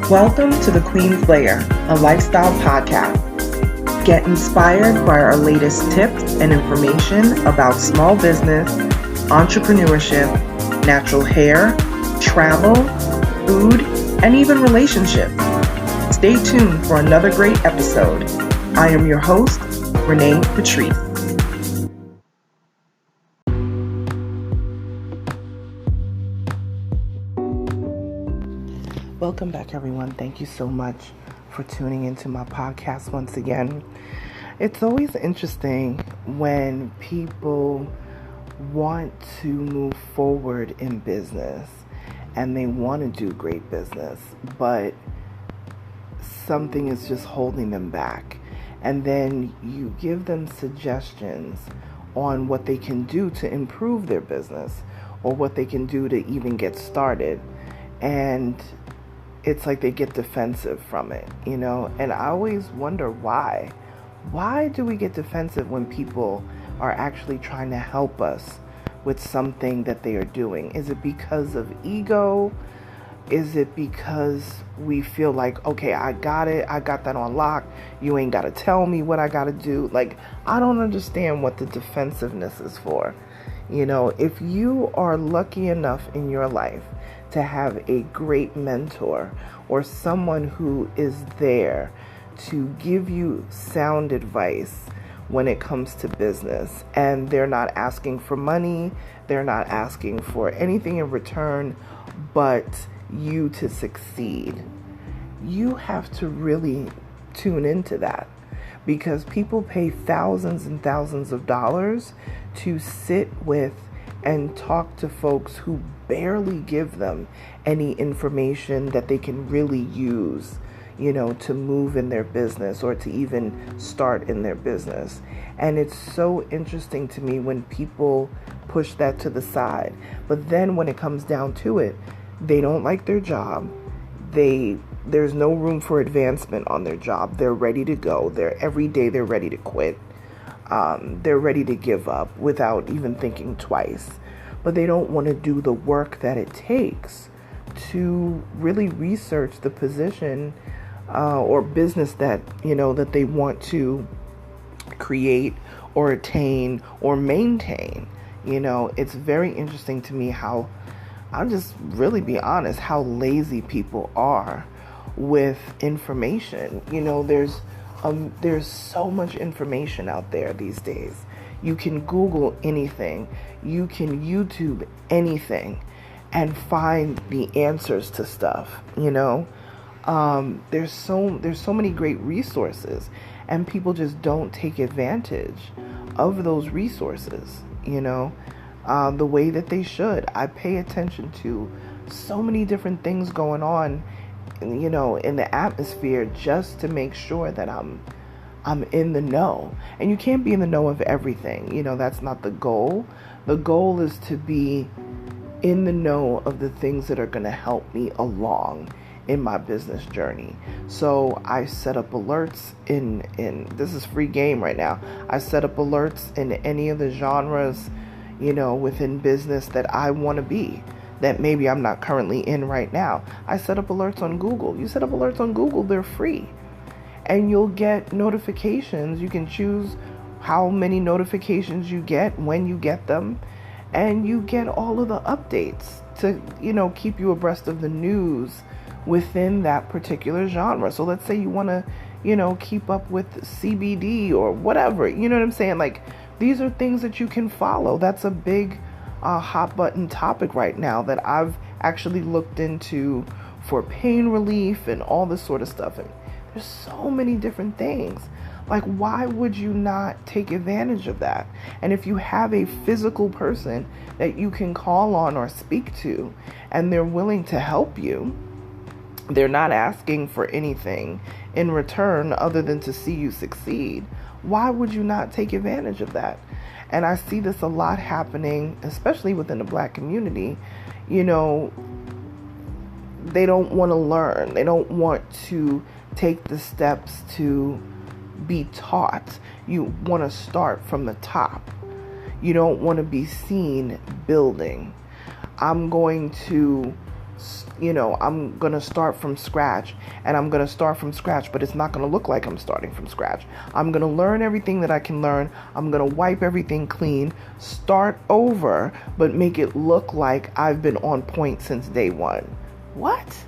Welcome to the Queen's Lair, a lifestyle podcast. Get inspired by our latest tips and information about small business, entrepreneurship, natural hair, travel, food, and even relationships. Stay tuned for another great episode. I am your host, Renee Patrice. Welcome back, everyone. Thank you so much for tuning into my podcast once again. It's always interesting when people want to move forward in business and they want to do great business, but something is just holding them back. And then you give them suggestions on what they can do to improve their business or what they can do to even get started. And it's like they get defensive from it, and I always wonder why. Why do we get defensive when people are actually trying to help us with something that they are doing? Is it because of ego? Is it because we feel like, okay, I got it, I got that on lock, you ain't got to tell me what I got to do? Like, I don't understand what the defensiveness is for. If you are lucky enough in your life to have a great mentor or someone who is there to give you sound advice when it comes to business, and they're not asking for money, they're not asking for anything in return but you to succeed, you have to really tune into that, because people pay thousands and thousands of dollars to sit with and talk to folks who barely give them any information that they can really use, to move in their business or to even start in their business. And it's so interesting to me when people push that to the side. But then when it comes down to it, they don't like their job. There's no room for advancement on their job. They're ready to go. Every day they're ready to quit. They're ready to give up without even thinking twice. But they don't want to do the work that it takes to really research the position or business that they want to create or attain or maintain. It's very interesting to me how, I'll just really be honest, how lazy people are with information. There's so much information out there these days. You can Google anything, you can YouTube anything and find the answers to stuff. There's so many great resources, and people just don't take advantage of those resources, the way that they should. I pay attention to so many different things going on, in the atmosphere, just to make sure that I'm in the know. And you can't be in the know of everything. That's not the goal. The goal is to be in the know of the things that are going to help me along in my business journey. So I set up alerts in this is free game right now. I set up alerts in any of the genres, within business that I want to be, that maybe I'm not currently in right now. I set up alerts on Google. You set up alerts on Google, they're free. And you'll get notifications. You can choose how many notifications you get, when you get them, and you get all of the updates to, keep you abreast of the news within that particular genre. So let's say you want to, keep up with CBD or whatever, you know what I'm saying? Like, these are things that you can follow. That's a big hot button topic right now that I've actually looked into for pain relief and all this sort of stuff. And there's so many different things. Like, why would you not take advantage of that? And if you have a physical person that you can call on or speak to, and they're willing to help you, they're not asking for anything in return other than to see you succeed, why would you not take advantage of that? And I see this a lot happening, especially within the Black community. They don't want to learn. They don't want to take the steps to be taught. You want to start from the top. You don't want to be seen building. I'm going to I'm going to start from scratch, and I'm going to start from scratch, but it's not going to look like I'm starting from scratch. I'm going to learn everything that I can learn. I'm going to wipe everything clean, start over, but make it look like I've been on point since day one. What?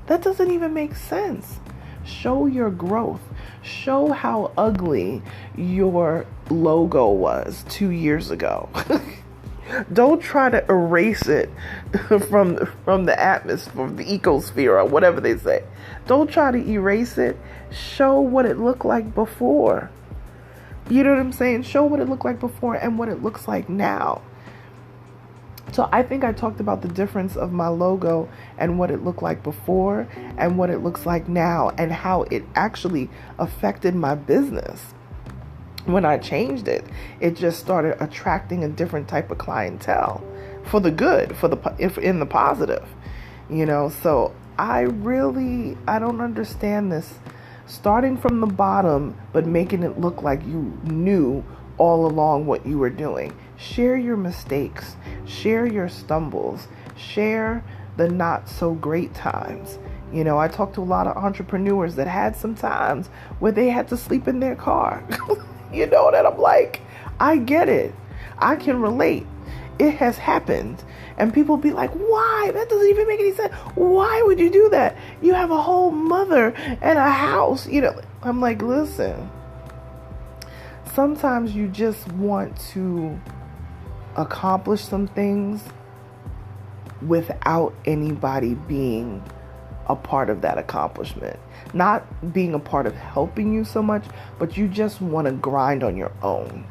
That doesn't even make sense. Show your growth. Show how ugly your logo was 2 years ago. Don't try to erase it from the atmosphere, from the ecosphere, or whatever they say. Don't try to erase it. Show what it looked like before. You know what I'm saying? Show what it looked like before and what it looks like now. So I think I talked about the difference of my logo and what it looked like before and what it looks like now, and how it actually affected my business. When I changed it, it just started attracting a different type of clientele for the good, in the positive, So I don't understand this starting from the bottom, but making it look like you knew all along what you were doing. Share your mistakes, share your stumbles, share the not so great times. I talked to a lot of entrepreneurs that had some times where they had to sleep in their car. That I'm like, I get it. I can relate. It has happened. And people be like, why? That doesn't even make any sense. Why would you do that? You have a whole mother and a house. I'm like, listen, sometimes you just want to accomplish some things without anybody being a part of that accomplishment. Not being a part of helping you so much, but you just want to grind on your own.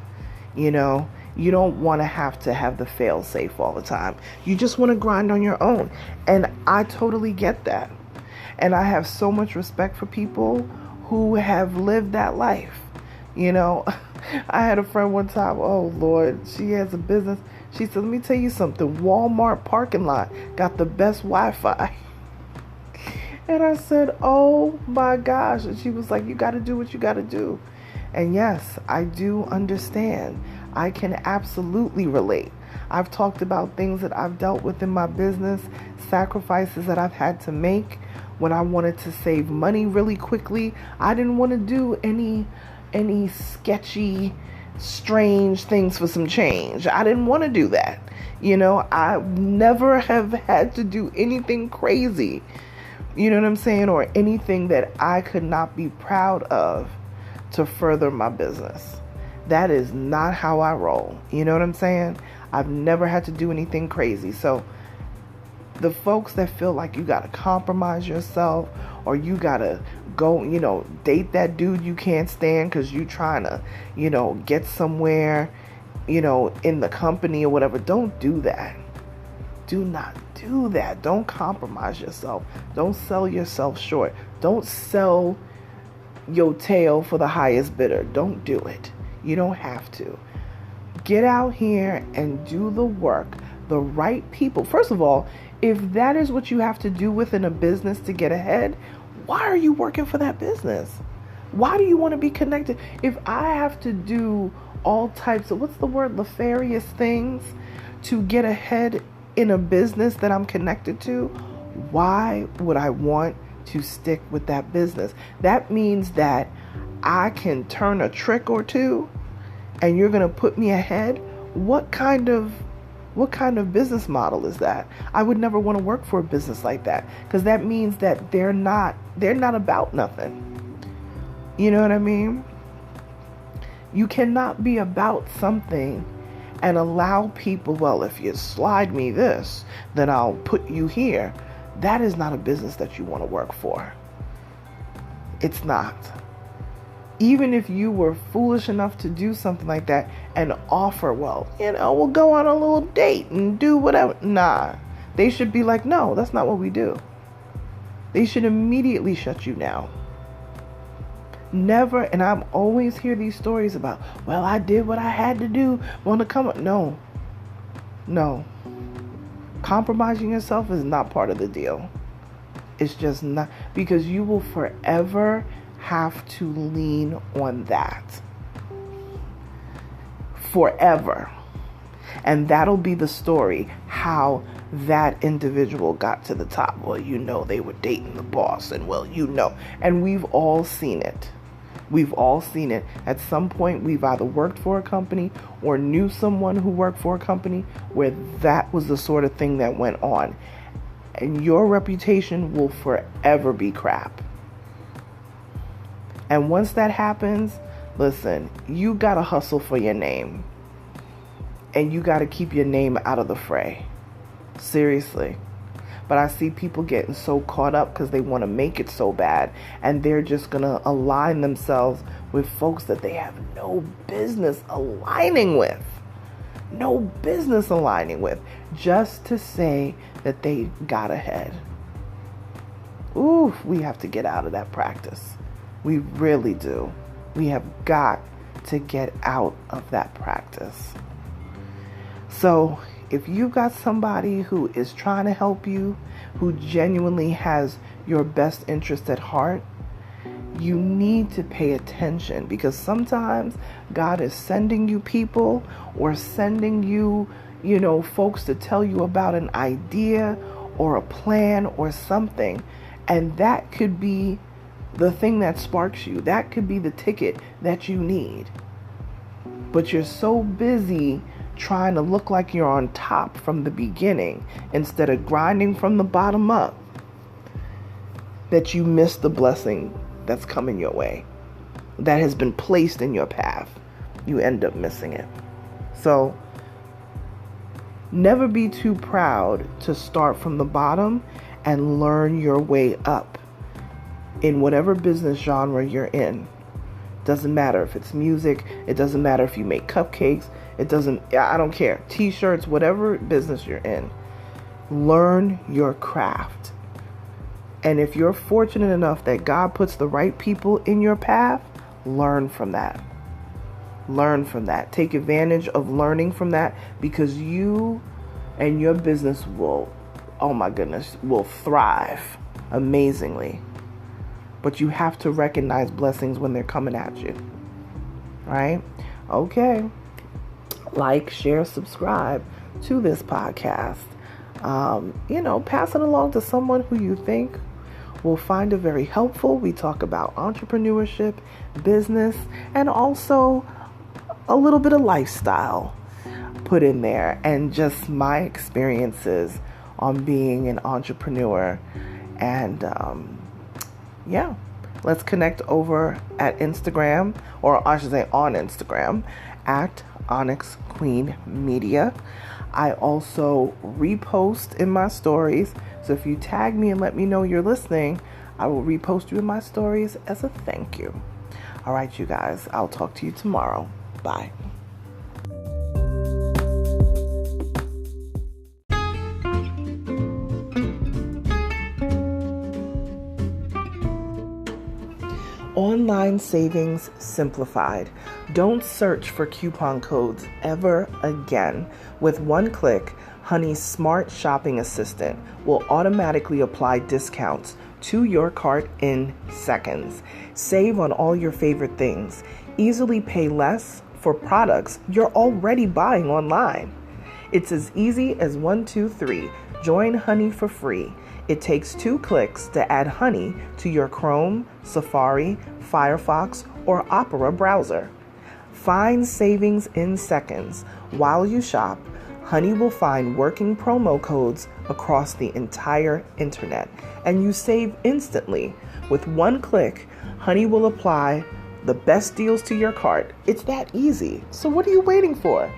You don't want to have the fail safe all the time. You just want to grind on your own. And I totally get that. And I have so much respect for people who have lived that life. I had a friend one time, oh Lord, she has a business. She said, let me tell you something. Walmart parking lot got the best Wi-Fi. And I said, oh my gosh. And she was like, you got to do what you got to do. And yes, I do understand. I can absolutely relate. I've talked about things that I've dealt with in my business, sacrifices that I've had to make when I wanted to save money really quickly. I didn't want to do any sketchy, strange things for some change. I didn't want to do that. I never have had to do anything crazy. You know what I'm saying? Or anything that I could not be proud of to further my business. That is not how I roll. You know what I'm saying? I've never had to do anything crazy. So the folks that feel like you got to compromise yourself, or you got to go, date that dude you can't stand because you trying to, get somewhere, in the company or whatever, don't do that. Do not do that. Don't compromise yourself. Don't sell yourself short. Don't sell your tail for the highest bidder. Don't do it. You don't have to. Get out here and do the work. The right people. First of all, if that is what you have to do within a business to get ahead, why are you working for that business? Why do you want to be connected? If I have to do all types of, nefarious things to get ahead in a business that I'm connected to, why would I want to stick with that business? That means that I can turn a trick or two and you're going to put me ahead. What kind of business model is that? I would never want to work for a business like that, because that means that they're not about nothing. You know what I mean? You cannot be about something and allow people, well, if you slide me this, then I'll put you here. That is not a business that you want to work for. It's not. Even if you were foolish enough to do something like that and offer, well, we'll go on a little date and do whatever. Nah. They should be like, no, that's not what we do. They should immediately shut you down. Never, and I'm always hear these stories about, well, I did what I had to do. Want to come up? No. Compromising yourself is not part of the deal. It's just not, because you will forever have to lean on that. Forever. And that'll be the story, how that individual got to the top. Well, they were dating the boss, and and we've all seen it. We've all seen it. At some point, we've either worked for a company or knew someone who worked for a company where that was the sort of thing that went on. And your reputation will forever be crap. And once that happens, listen, you got to hustle for your name. And you got to keep your name out of the fray. Seriously. But I see people getting so caught up because they want to make it so bad, and they're just going to align themselves with folks that they have no business aligning with. No business aligning with. Just to say that they got ahead. Ooh, we have to get out of that practice. We really do. We have got to get out of that practice. So, if you've got somebody who is trying to help you, who genuinely has your best interest at heart, you need to pay attention, because sometimes God is sending you people or sending you, folks to tell you about an idea or a plan or something. And that could be the thing that sparks you. That could be the ticket that you need. But you're so busy trying to look like you're on top from the beginning instead of grinding from the bottom up that you miss the blessing that's coming your way, that has been placed in your path. You end up missing it. So never be too proud to start from the bottom and learn your way up in whatever business genre you're in. Doesn't matter if it's music. It doesn't matter if you make cupcakes. I don't care. T-shirts, whatever business you're in. Learn your craft. And if you're fortunate enough that God puts the right people in your path, learn from that. Learn from that. Take advantage of learning from that, because you and your business will thrive amazingly. But you have to recognize blessings when they're coming at you. Right? Okay. Like, share, subscribe to this podcast. Pass it along to someone who you think will find it very helpful. We talk about entrepreneurship, business, and also a little bit of lifestyle put in there, and just my experiences on being an entrepreneur. And let's connect over at Instagram, or I should say on Instagram, at Onyx Queen Media. I also repost in my stories. So if you tag me and let me know you're listening, I will repost you in my stories as a thank you. All right, you guys, I'll talk to you tomorrow. Bye. Online savings simplified. Don't search for coupon codes ever again. With one click, Honey's smart shopping assistant will automatically apply discounts to your cart in seconds. Save on all your favorite things. Easily pay less for products you're already buying online. It's as easy as 1, 2, 3. Join Honey for free. It takes 2 clicks to add Honey to your Chrome, Safari, Firefox, or Opera browser. Find savings in seconds. While you shop, Honey will find working promo codes across the entire internet, and you save instantly. With one click, Honey will apply the best deals to your cart. It's that easy. So what are you waiting for?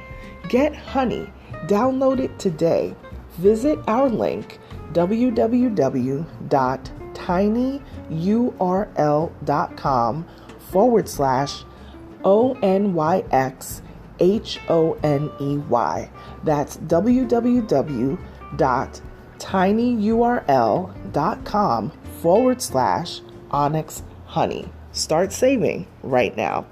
Get Honey. Download it today. Visit our link, www.tinyurl.com/ONYXHONEY. That's www.tinyurl.com/Onyx Honey. Start saving right now.